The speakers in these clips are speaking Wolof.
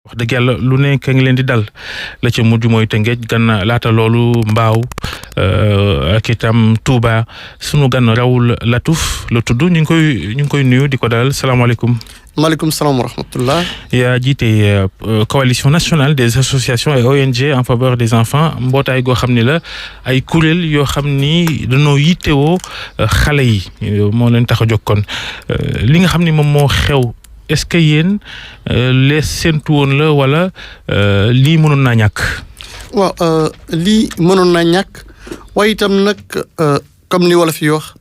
wax dëgg yàlla lu nekk ngi leen di dal la ca mujj mooy Tëngéej gan laata loolu Mbaaw ak itam Touba sunu gan Raoul Latouf la tudd ñu ngi koy nuyu di ko dalal salaamaaleykum. maaleykum salaam wa rahmatullah. yaa jiite coalition nationale des associations et ONG en faveur des enfants mbootaay goo xam ni la ay kuréel yoo xam ni dañoo yittewoo xale yi moo leen tax a jóg kon li nga xam ni moom moo xew. est-ce que yéen les séntu woon la wala lii mënoon naa ñàkk. waaw lii mënoon naa ñàkk waaye itam nag comme li wala fi wax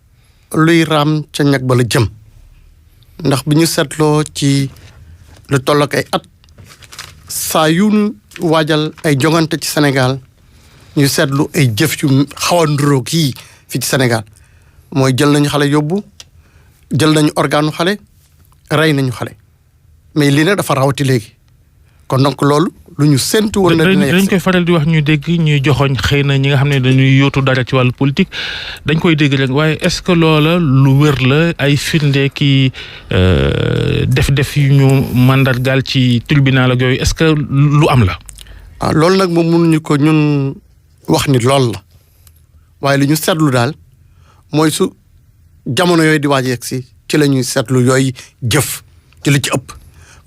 luy raam ca ñàkk ba la jëm ndax bi ñu seetloo ci lu toll ak ay at saa yu waajal ay jongante ci Sénégal ñu seetlu ay jëf yu xaw a nduróog yii fii ci Sénégal mooy jël nañu xale yóbbu jël nañu organu xale rey nañu xale mais lii nag dafa rawati léegi kon donc loolu lu ñu séntu woon na dañ koy faral di wax ñuy dégg ñuy joxoñ xëy na ñi nga xam ne dañuy yóotu dara ci wàllu politique dañ koy dégg rek waaye est-ce que loola lu wér la ay firnde ki def yu ñu mandargaal ci tribunal ak yooyu est-ce que lu am la. ah loolu nag moom mënuñu ko ñun wax ni lool la waaye li ñu seetlu daal mooy su jamono yooyu di waaj yegg si ci la ñuy seetlu yooyu jëf ci li ci ëpp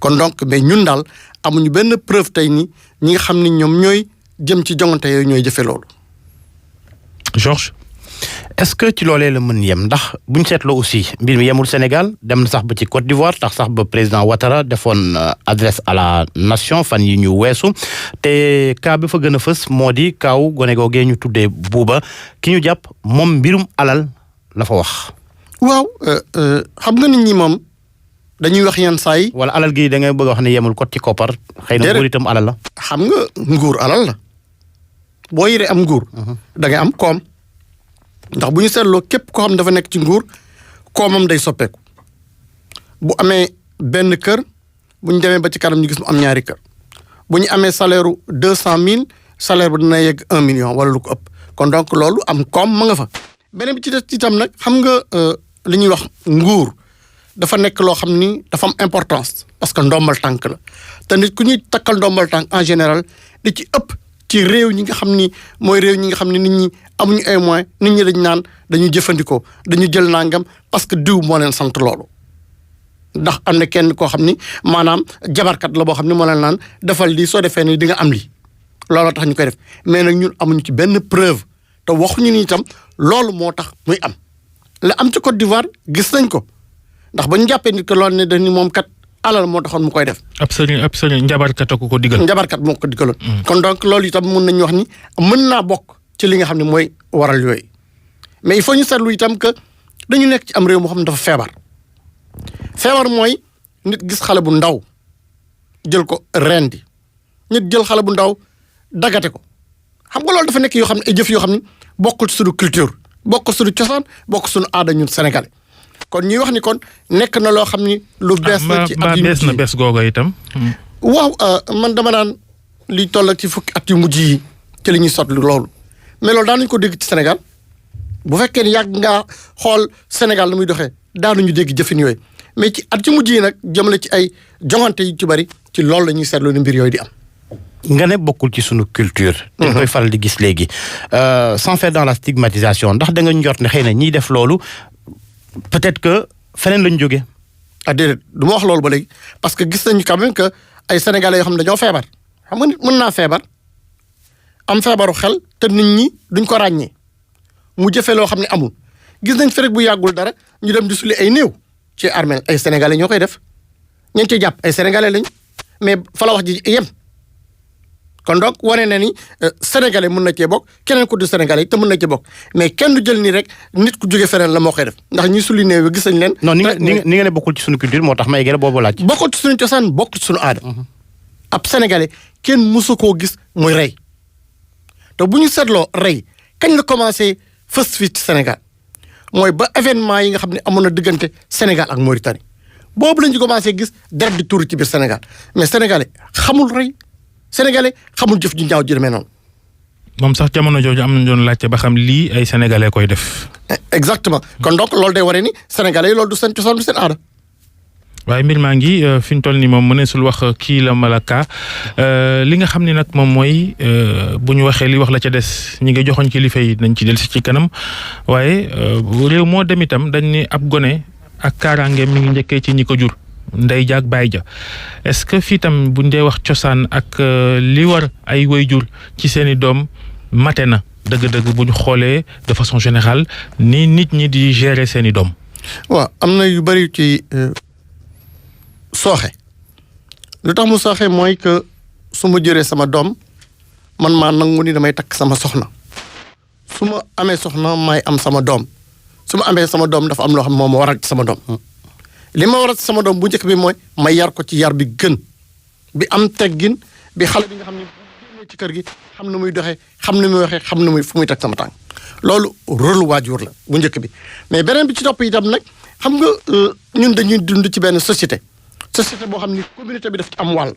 kon donc mais ñun daal amuñu benn preuve tey ni ñi nga xam ni ñoom ñooy jëm ci jongante yooyu ñooy jëfe loolu. Georges. est-ce que ci loolee la mën yem ndax buñ seetloo aussi mbir mi yemul Sénégal dem na sax ba ci Côte d'Ivoire tax sax ba président Ouattara defoon adresse à la nation fan yi ñu weesu te cas bi fa gën a fës moo di kaaw gone googee ñu tuddee Buuba ki ñu jàpp moom mbirum alal la fa wax. waaw xam nga nit ñi moom dañuy wax yenn saa yi. wala alal gi da ngay bëgg a wax ne yemul kot ci koppar. xëy na nguur itam alal la. xam nga nguur alal la boo yëree am nguur. da ngay am koom ndax bu ñu seetloo képp koo xam dafa nekk ci nguur koomam day soppeeku bu amee benn kër bu ñu demee ba ci kanam ñu gis mu am ñaari kër bu ñu amee salaire u 200,000 salaire ba dina yegg 1 million wala lu ko ëpp kon donc loolu am koom ma nga fa. beneen bi ci des itam nag xam nga li ñuy wax nguur dafa nekk loo xam ni dafa am importance parce que ndombal tànk la te nit ku ñuy takkal ndombal tànk en général li ci ëpp ci réew ñi nga xam ni mooy réew ñi nga xam ne nit ñi amuñu ay moyens nit ñi dañ naan dañu jëfandikoo dañu jël nangam parce que diw moo leen sant loolu ndax am na kenn koo xam ni maanaam jabarkat la boo xam ni moo leen naan defal lii soo defee nii di nga am lii looloo tax ñu koy def mais nag ñun amuñu ci benn preuve te waxuñu ni itam loolu moo tax muy am la am ci Côte d'Ivoire gis nañ ko ndax ba ñu jàppee nit que loolu ne dañu moom kat alal moo taxoon mu koy def. ab sëriñ njabarkat ko digal. njabarkat moo ko digaloon. kon donc loolu itam mën nañu wax ni mën naa bokk ci li nga xam ne mooy waral yooyu mais il faut ñu seetlu itam que dañu nekk ci am réew moo xam ne dafa feebar. feebar mooy nit gis xale bu ndaw jël ko rendi nit jël xale bu ndaw dagate ko xam nga loolu dafa nekk yoo xam ne ay jëf yoo xam ne bokkul suñu culture bokkul suñu cosaan bokkul suñu aada ñun sénégalais. kon ñuy wax ni kon nekk na loo xam ni lu bees la ci at yu mujj yi bees googa itam. waaw man dama naan liy toll ak ci fukki at yu mujj yi ci li ñuy sotlu loolu mais loolu daanuñu ko dégg ci Sénégal bu fekkee ni yàgg ngaa xool Sénégal la muy doxee daanuñu dégg jëfin yooyu mais ci at yu mujj yi nag jëmale ci ay jongante yu ci bari ci loolu la ñuy seetlu ni mbir yooyu di am. nga ne bokkul ci sunu culture. dañ koy faral di gis léegi sans faire dans la stigmatisation ndax da nga njort ne xëy na ñiy def loolu. peut-être que feneen lañ jógee. ah déedéet du ma wax loolu ba léegi parce que gis nañu quand même que ay sénégalais yoo xam ne dañoo feebar xam nga nit mën naa feebar am feebaru xel te nit ñi duñ ko ràññee mu jëfee loo xam ne amul gis nañ fi rek bu yàggul dara ñu dem di suli ay néew ci armée ay sénégalais ñoo koy def ñeen ci jàpp ay sénégalais lañ mais fa la wax ji yem kon donc wane na ni sénégalais mën na cee bokk keneen ku du sénégalais te mën na cee bokk mais kenn du jël nii rek nit ku jóge feneen la moo koy def ndax ñuy suli néew gis nañ leen. non ni nga ne bokkul ci suñu culture moo tax may gën a boobu laaj. bokkul ci suñu cosaan bokkul ci suñu aada. ab sénégalais kenn mësu koo gis muy rey te bu ñu seetloo rey kañ la commencé fës fii ci Sénégal mooy ba événement yi nga xam ne amoon na diggante Sénégal ak Mauritanie boobu lañ ci commencé gis deret di tuuru ci biir Sénégal mais sénégalais xamul rey. sénégalais xamul jëf ju ñaaw ji demee noonu. moom sax jamono jooju am nañu doon laajte ba xam lii ay sénégalais koy def. exactement kon donc loolu day waree ni sénégalais yi loolu du seen cosaan du seen aada. waaye mbir maa ngi fi ñu toll nii moom mëneesul wax kii la malaka li nga xam ne nag moom mooy bu ñu waxee li wax la ca des ñi nga joxoñ kilifa yi nañ ci dellusi ci kanam waaye réew moo dem itam dañ ni ab gone ak kaaraangeem mi ngi njëkkee ci ñi ko jur ndey ja ak baay ja est-ce que fii tam buñ dee wax cosaan ak li war ay waajur ci seeni doom mate na dëgg-dëgg bu ñu xoolee de façon générale ni nit ñi di gérer seeni doom. waaw am na yu bari ci sooxe lu tax mu sooxe mooy que su ma jëree sama doom man maa nangu ni damay takk sama soxna su ma amee soxna may am sama doom su ma amee sama doom dafa am loo xam moo ma waral ci sama doom li ma waral ci sama doom bu njëkk bi mooy ma yar ko ci yar bi gën bi am teggin bi xale bi nga xam ne bu génnee ci kër gi xam na muy doxee xam na muy waxee xam na muy fu muy teg sama tànk loolu rôle waajur la bu njëkk bi mais beneen bi ci topp itam nag xam nga ñun dañuy dund ci benn société boo xam ni communauté bi daf ci am wàll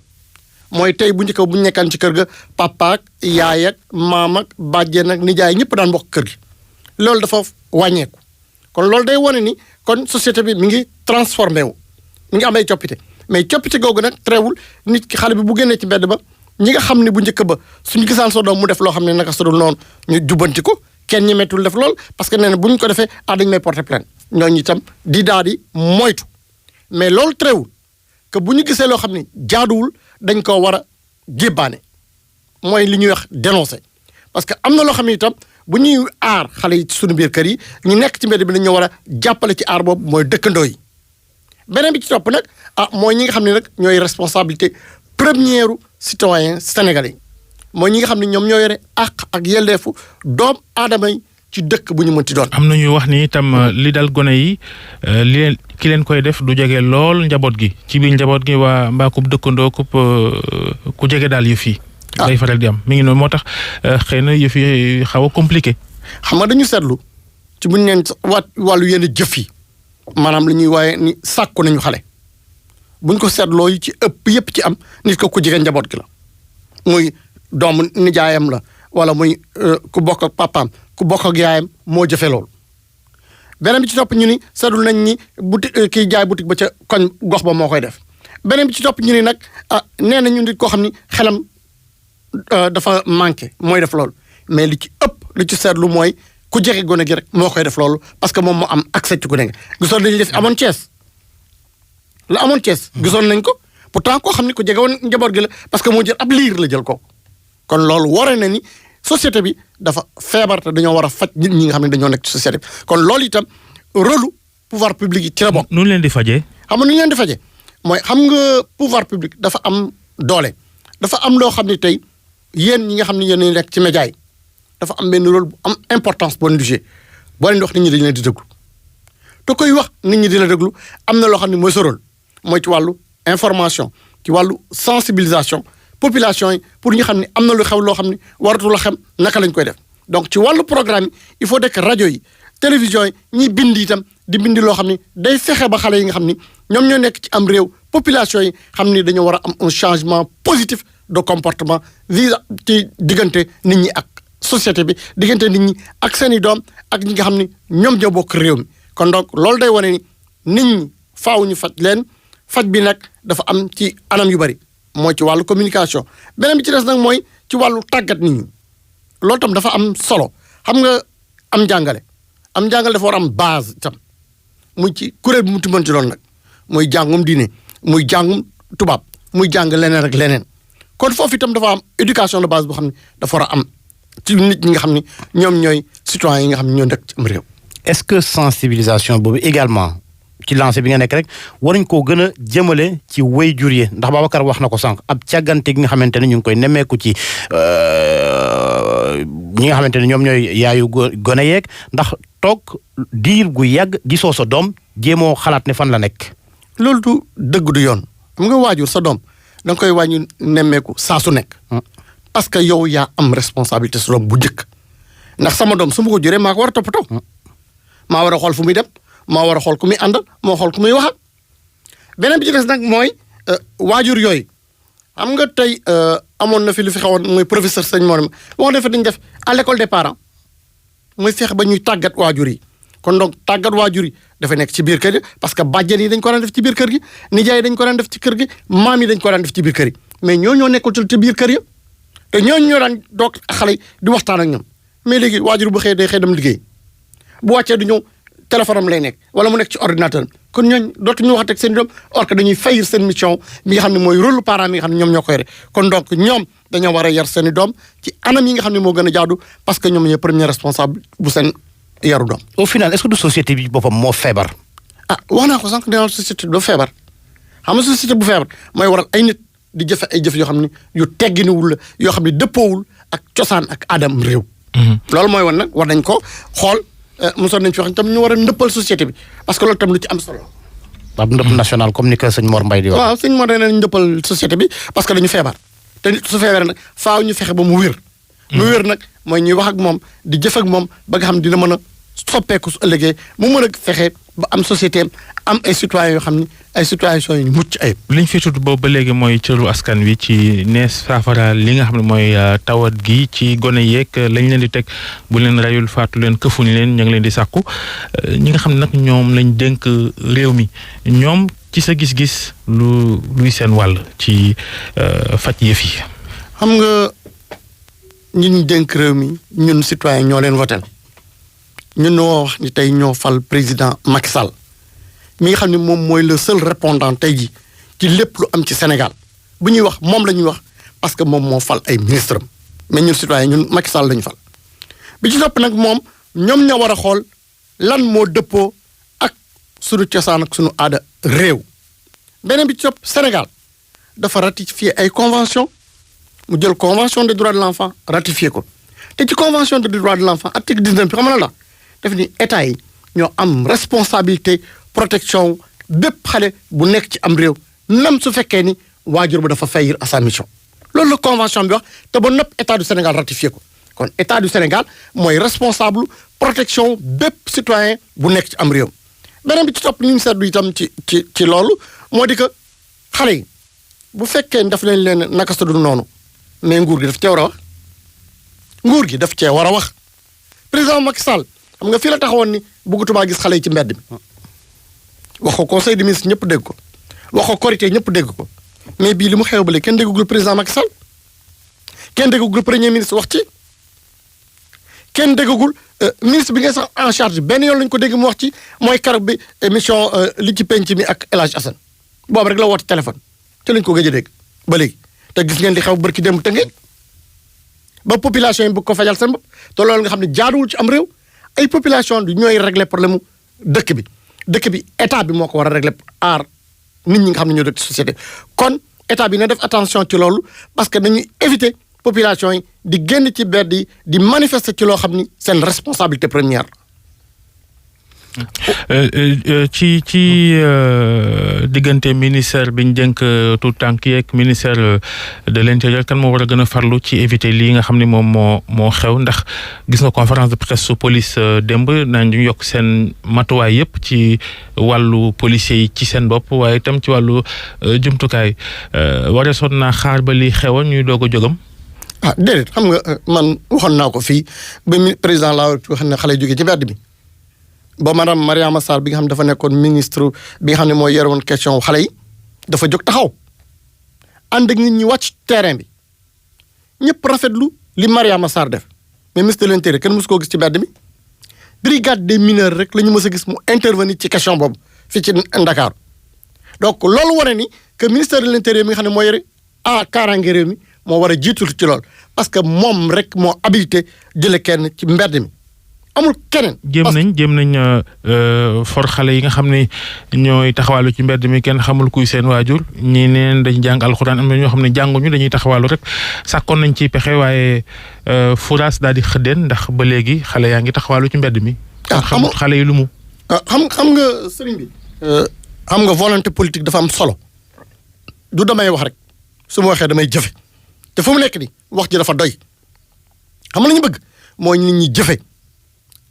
mooy tey bu njëkk bu ñu nekkaan ci kër ga papa ak yaay ak maam ak bàjjen ak nijaay ñëpp daan bokk kër gi loolu dafa wàññeeku kon loolu day wane ni kon société bi mi ngi transformé wu mi ngi am ay coppite mais coppite googu nag teewul nit ki xale bi bu génnee ci mbedd ba ñi nga xam ne bu njëkk ba suñu gisaan sa doom mu def loo xam ne naka sa dul noonu ñu jubbanti ko kenn ñemetul def lool parce que nee na bu ñu ko defee dañ may porter plainte ñooñu itam di daal di moytu mais loolu teewul que bu ñu gisee loo xam ne jaaduwul dañ ko war a jébbaane mooy li ñuy wax dénoncer parce que am na loo xam ne itam bu ñuy aar xale yi ci suñu biir kër yi ñu nekk ci mbedd bi dañoo war a jàppale ci aar boobu mooy dëkkandoo yi beneen bi ci topp nag mooy ñi nga xam ne nag ñooy responsabilité première citoyen sénégalais mooy ñi nga xam ne ñoom ñoo yore àq ak yelleefu doom aadama yi ci dëkk bu ñu mënti doon. am na ñuy wax ni itam li dal gone yi ki leen koy def du jege lool njaboot gi ci biir njaboot gi waa mbaa ku dëkkandoo ku jege daal yëf yi. day faral di am mi ngi noonu moo tax xëy na yëf yi xaw a compliqué. xam nga dañu seetlu ci bu ñu neen wàllu yenn jëf yi maanaam li ñuy waaye ni sàkku nañu xale buñ ko seetloo yi ci ëpp yëpp ci am nit ko ku jege njaboot gi la muy doomu nijaayam la wala muy ku bokk ak papaam ku bokk ak yaayam moo jëfe loolu beneen bi ci topp ñu ni seetlu nañ ni boutique kiy jaay boutique ba ca koñ gox ba moo koy def beneen bi ci topp ñu ni nag nee na ñu nit koo xam ni xelam dafa manqué mooy def loolu mais li ci ëpp li ci seetlu mooy ku jege gone gi rek moo koy def loolu parce que moom moo am accès ci gone gi gisoon nañu def amoon Thiès la amoon Thiès gisoon nañ ko pourtant koo xam ni ku jege woon njaboot gi la parce que moo jël ab liir la jël ko kon loolu waree na ni société bi dafa feebar te dañoo war a faj nit ñi nga xam ne dañoo nekk ci société bi kon loolu itam rôle pouvoir public yi ci la bokk. nu leen di fajee. xam nga nu ñu leen di fajee mooy xam nga pouvoir public dafa am doole dafa am loo xam ne tey yéen ñi nga xam ne yéen a nekk ci média yi dafa am benn rôle bu am importance boo leen di jouer boo leen di wax nit ñi dañu leen di déglu te koy wax nit ñi di la déglu am na loo xam ne mooy sa rôle mooy ci wàllu information ci wàllu sensibilisation population yi pour ñu xam ne am na lu xew loo xam ne waratu la xam naka lañ koy def donc ci wàllu programme yi il faut que rajo yi télévision yi ñiy bind itam di bindi loo xam ne day fexe ba xale yi nga xam ni ñoom ñoo nekk ci am réew population yi xam ni dañoo war a am un changement positif de comportement vis ci diggante nit ñi ak société bi diggante nit ñi ak seeni doom ak ñi nga xam ni ñoom ñoo bokk réew mi kon donc loolu day wane ni nit ñi faaw ñu faj leen faj bi nag dafa am ci anam yu bari mooy ci wàllu communication beneen bi ci des nag mooy ci wàllu tàggat nit ñi loolu tam dafa am solo xam nga am njàngale dafa war am base itam muy ci kuréel bi mu ti mën ci loolu nag muy jàngum diine muy jàngum tubaab muy jàng leneen rek leneen kon foofu itam dafa am éducation de base boo xam ne dafa war a am ci nit ñi nga xam ne ñoom ñooy citoyens yi nga xam ne ñoo nekk ci am réew. est-ce que sensibilisation boobu également ci lancé bi nga nekk rek waruñ koo gën a jëmale ci waajur yi ndax Babacar wax na ko sànq ab càggante gi nga xamante ne ñu ngi koy nemmeeku ci ñi nga xamante ne ñoom ñooy yaayu gone yeeg ndax toog diir gu yàgg gisoo sa doom jéemoo xalaat ne fan la nekk. loolu du dëgg du yoon xam nga waajur sa doom da nga koy wàññi nemmeeku saa su nekk. parce que yow yaa am responsabilité sa doom bu njëkk ndax sama doom su ma ko juree maa ko war a toppatoo maa war a xool fu muy dem. maa war a xool ku muy àndal moo xool ku muy waxal beneen bi ci des nag mooy waajur yooyu xam nga tey amoon na fi lu fi xawoon mooy professeur Sëñ Mor wax na fi dañu def à l'école des parents mooy fexe ba ñuy tàggat waajur yi kon donc tàggat waajur yi dafa nekk ci biir kër gi parce que bàjjen yi dañ ko daan def ci biir kër gi nijaay yi dañ ko daan def ci kër gi maam yi dañ ko daan def ci biir kër yi mais ñoo nekkul ci biir kër yi te ñooñu ñoo daan doog xale yi di waxtaan ak ñoom mais léegi waajur bu xëy day xëy dem liggéey bu wàccee du ñëw téléphone am lay nekk wala mu nekk ci ordinateur kon ñooñu dootuñu waxat ak seen doom or que dañuy fayir seen mission mi nga xam ne mooy rôle parent mi nga xam ne ñoom ñoo ko yore kon donc ñoom dañoo war a yar seen i doom ci anam yi nga xam ne moo gën a jaadu parce que ñoom ñooy premier responsable bu seen yaru doom. au final est-ce que du société bi boppam moo feebar. wax naa ko sànq nee naa société bu feebar xam nga société bu feebar mooy waral ay nit di jëfe ay jëf yoo xam ne yu tegginiwul la yoo xam ne dëppoowul ak cosaan ak aadam réew. loolu mooy woon nag war nañ ko xool mosoon nañ fi wax tam ñu war a ndëppal société bi parce que loolu tam lu ci am solo. ab ndëpp national comme ni ko sëñ Mor Mbaye di wax. waaw sëñ Mor nee nañ ndëppal société bi parce que dañu feebar te nit su feebaree nag faaw ñu fexe ba mu wér. mu wér nag mooy ñuy wax ak moom di jëf ak moom ba nga xam dina mën a soppeeku su ëllëgee mu mën a fexe ba am société am ay citoyens yoo xam ni ay citoyens yu mucc ayib. liñ fi tudd boobu ba léegi mooy cëru askan wi ci nees saafara li nga xam ne mooy tawat gi ci gone yeeg lañ leen di teg bu leen rayul faatu leen këfuñ leen ña ngi leen di sàkku ñi nga xam ne nag ñoom lañ dénk réew mi ñoom ci sa gis-gis luy seen wàll ci faj yëf yi. xam nga ñi ñu dénk réew mi ñun citoyen ñoo leen votel ñun ñoo wax ni tey ñoo fal président Macky Sall mi nga xam ne moom mooy le seul répondant tey ji ci lépp lu am ci Sénégal bu ñuy wax moom la ñuy wax parce que moom moo fal ay ministre am mais ñun citoyen ñun Macky Sall la ñu fal bi ci topp nag moom ñoom ñoo war a xool lan moo dëppoo ak sunu cosaan ak sunu aada réew beneen bi ci topp Sénégal dafa ratifier ay convention mu jël convention des droits de l'enfant ratifié ko te ci convention des droits de l'enfant article 19 bi xam nga la def ni état yi ñoo am responsabilité protection bépp xale bu nekk ci am réew même su fekkee ni waajur ba dafa faillir à sa mission loolu la convention bi wax te ba nopp état du Sénégal ratifié ko kon état du Sénégal mooy responsable protection bépp citoyen bu nekk ci am réew beneen bi ci topp li ñu seetlu itam ci loolu moo di que xale yi bu fekkee daf leen naka sa du noonu mais nguur gi daf cee war a wax nguur gi daf cee war a wax président Macky Sall xam nga fii la taxawoon ni bëggatuma gis xale yi ci mbedd mi wax ko conseil des ministres ñëpp dégg ko wax ko Korité ñëpp dégg ko mais bii li mu xew ba léegi kenn déggagul président Macky Sall kenn déggagul premier ministre wax ci kenn déggagul ministre bi nga sax en charge benn yoon lañu ko dégg mu wax ci mooy keroog bi émission li ci penc mi ak El Hadj Assane boobu rek la woote téléphone te lañ ko gëj a dégg ba léegi te gis ngeen li xew barki dem Tëngéej ba population yi bu ko fajal seen bopp te loolu nga xam ne jaaduwul ci am réew ay population du ñooy régler problème mu dëkk bi état bi moo ko war a régler aar nit ñi nga xam ne ñoo dëkk ci société kon état bi na def attention ci loolu parce que dañuy éviter population yi di génn ci mbedd yi di manifester ci loo xam ni seen responsabilité première. ci diggante ministère bi ñu dénk tout tànk yeeg ministère de l'intérieur kan moo war a gën a farlu ci éviter lii nga xam ne moom moo xew ndax gis nga conférence de presse su police démb nañu yokk seen matuwaay yëpp ci wàllu policiers yi ci seen bopp waaye itam ci wàllu jumtukaay wareesoon naa xaar ba li xewoon ñuy doog a jógam. déedéet xam nga man waxoon naa ko fii ba président laa wax ne xale jógee ci mbedd bi. ba madame Mariama Sarr bi nga xam ne dafa nekkoon ministre bi nga xam ne mooy yore woon question xale yi dafa jóg taxaw ànd ak nit ñi wàcc terrain bi ñëpp rafetlu li Mariama Sarr def mais ministre de l'intérieur kenn mësu koo gis ci mbedd mi brigade des mineurs rek la ñu mës a gis mu intervenir ci question boobu fii ci Ndakaaru donc loolu wane ni que ministère de l'intérieur mi nga xam ne moo yore kaaraange réew mi moo war a jiitu ci loolu parce que moom rek moo habilité jële kenn ci mbedd mi amul keneen. jéem nañ for xale yi nga xam ne ñooy taxawaalu ci mbedd mi kenn xamul kuy seen waajur ñii neen dañ jàng alxuraan am na ñoo xam ne jànguñu dañuy taxawaalu rek sàkkoon nañ ci pexe waaye furaas daal di xëddeen ndax ba léegi xale yaa ngi taxawaalu ci mbedd mi. xamul xale yi lu mu. xam nga sëriñ bi. xam nga volonté politique dafa am solo du damay wax rek su ma waxee damay jëfe te fu mu nekk nii wax ji dafa doy xam nga la ñu bëgg mooy nit ñi jëfe.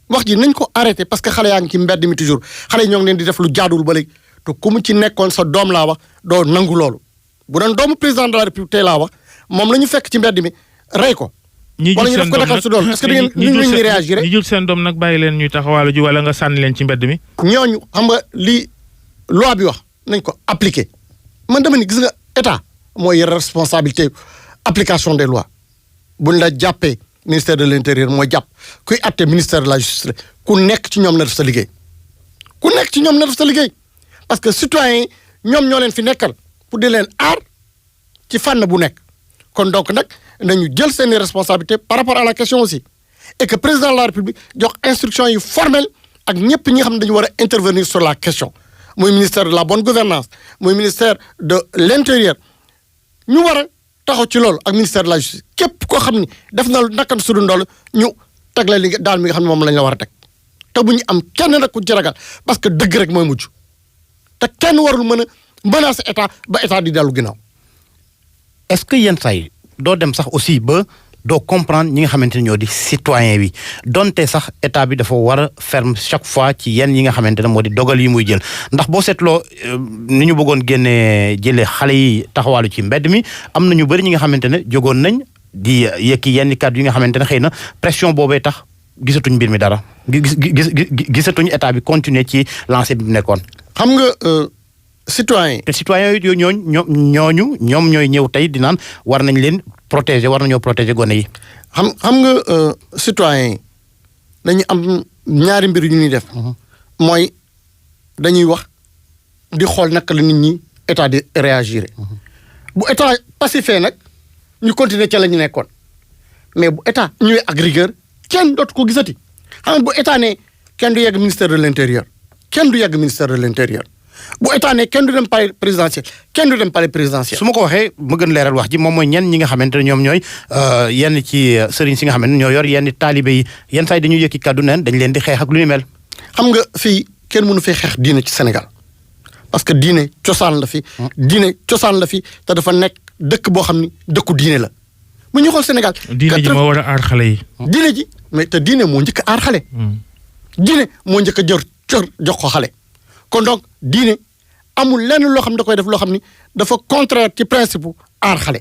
wax ji nañ ko arrêté parce que xale yaa ngi ci mbedd mi toujours xale yi ñoo ngi leen di def lu jaaduwul ba léegi te ku mu ci nekkoon sa doom laa wax doo nangu loolu bu doon doomu président de la république tey laa wax moom la ñu fekk ci mbedd mi rey ko wala ñu def ko Dakar su doon est-ce que da ngeen ñu réagir ñi jël seen doom nag bàyyi leen ñuy taxawaalu ji wala nga sànni leen ci mbedd mi. ñooñu xam nga li loi bi wax nañ ko appliquer man dama ni gis nga état mooy responsabilité application des lois buñ la jàppee ministère de l'intérieur mooy jàpp kuy atte ministère de la justice ku nekk ci ñoom na def sa liggéey ku nekk ci ñoom na def sa liggéey parce que citoyens yi ñoom ñoo leen fi nekkal pour di leen aar ci fànn bu nekk kon donc nag nañu jël seeni responsabilité par rapport à la question aussi et que président de la République jox instruction yu formelle ak ñëpp ñi nga xam ne dañu war a intervenir sur la question muy ministère de la bonne gouvernance muy ministère de l'intérieur ñu war a taxaw ci loolu ak ministère de la justice képp koo xam ni def na nakkan sudu ndool ñu teg la li daal mi nga xam ne moom lañ la war a teg te bu ñu am kenn nag ku ci ragal parce que dëgg rek mooy mujj te kenn warul mën a menacer état ba état di dellu ginnaaw. est-ce que yenn saa yi doo dem sax aussi ba doo comprendre ñi nga xamante ne ñoo di citoyen bi donte sax état bi dafa war a ferme chaque fois ci yenn yi nga xamante ne moo di dogal yi muy jël ndax boo seetloo ni ñu bëggoon jëlee xale yi taxawaalu ci mbedd mi am na ñu bëri ñi nga xamante ne jógoon nañ di yëkki yenn kàddu yi nga xamante ne xëy na pression boobee tax gisatuñ mbir mi dara gisatuñ état bi continuer ci lancé bi mu nekkoon. xam nga citoyen te citoyen yooyu ñooñu ñoom ñooy ñëw tey di naan war nañ leen protéger war nañoo protéger gone yi. xam nga citoyen yi dañu am ñaari mbir yu ñuy def. mooy dañuy wax di xool naka la nit ñi état di réagir. bu état pacifié nag ñu continuer ca la ñu nekkoon mais bu état ñëwee ak rigueur kenn dootu ko gisati xam nga bu état ne kenn du yegg ministère de l'intérieur kenn du yegg ministère de l'intérieur. bu état ne kenn du dem palais présidentiel kenn du dem palais présidentiel. su ma ko waxee ma gën leeral wax ji moom mooy ñenn ñi nga xamante ne ñoom ñooy yenn ci sëriñ si nga xamante ne ñoo yor yenn taalibe yi yenn saa yi dañuy yëkki kàddu neen dañ leen di xeex ak lu ni mel. xam nga fii kenn mënu fee xeex diine ci Sénégal parce que diine cosaan la fi. diine cosaan la fi te dafa nekk dëkk boo xam ni dëkku diine la bu ñu xool Sénégal. diine ji moo war a aar xale yi. diine ji mais te diine moo njëkk a aar xale. diine moo njëkk a jox ko xale. kon donc diine amul lenn loo xam ne da koy def loo xam ni dafa contraire ci principe aar xale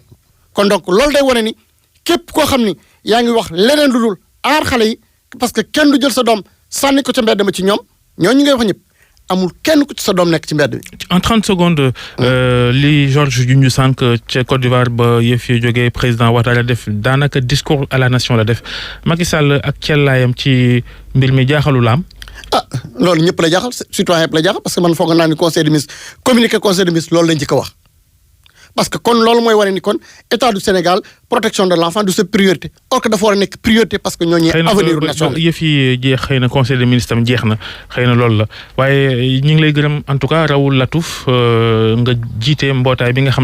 kon donc loolu day wane ni képp koo xam ni yaa ngi wax leneen lu dul aar xale yi parce que kenn du jël sa doom sànni ko ca mbedd ma ci ñoom ñooñu ngay wax ñëpp amul kenn ku ci sa doom nekk ci mbedd bi. en 30 secondes. li Georges junj sànq ca Côte d'Ivoire ba yëf yi jógee président Ouattara def daanaka discours à la nation la def Macky Sall ak cellaayam ci mbir mi jaaxalu la am. loolu ñëpp la jaaxal citoyen yëpp la jaaxal parce que man foog naa ni conseil des ministres communiqué conseil des ministres loolu lañ ci ko wax parce que kon loolu mooy wane ni kon état du Sénégal protection de l'enfant du sa priorité or que dafa war a nekk priorité parce que ñooñu avenir national yëf yi jeex xëy na conseil des ministres tam jeex na xëy na loolu la waaye ñu ngi lay gërëm en tout cas Raoul Latouf nga jiite mbootaay bi nga xam